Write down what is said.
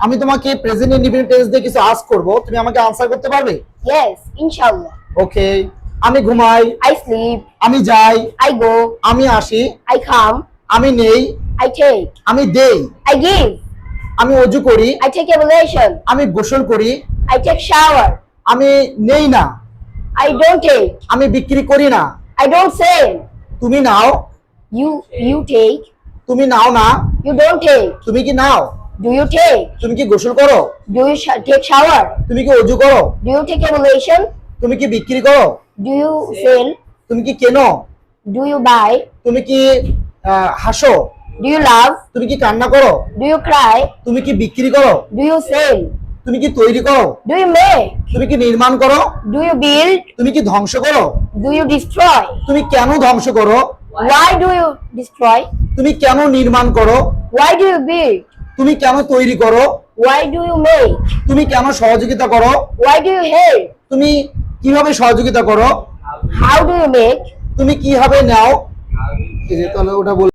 আমি তোমাকে present indefinite tense দিয়ে কিছু আস্ক করব, তুমি আমাকে আনসার করতে পারবে? Yes, inshallah. ওকে। আমি ঘুমাই, I sleep. আমি যাই, I go. আমি আসি, I come. আমি নেই, I take. আমি দেই, I give. আমি অজু করি, I take ablution. আমি গোসল করি, I take shower. আমি নেই না, I don't take. আমি বিক্রি করি না। I don't sell. তুমি নাও, You take. তুমি নাও না, You don't take. তুমি কি নাও? Do you take? তুমি কি গোসল করো? Do you take shower? তুমি কি অজু করো? Do you take ablution? তুমি কি বিক্রি করো? Do you sell? তুমি কি কেনো? Do you buy? তুমি কি হাসো? Do you laugh? তুমি কি কান্না করো? Do you cry? তুমি কি বিক্রি করো? Do you sell? তুমি কি তৈরি করো? Do you make? তুমি কি নির্মাণ করো? Do you build? তুমি কি ধ্বংস করো? Do you destroy? তুমি কেন ধ্বংস করো? Why do you destroy? তুমি কেন নির্মাণ করো? Why do you build? তুমি কেন তৈরি করো? Why do you make? তুমি কেন সহযোগিতা করো? Why do you help? তুমি কিভাবে সহযোগিতা করো? How do you make? তুমি কিভাবে নাও? এই যে তাহলে ওটা বল।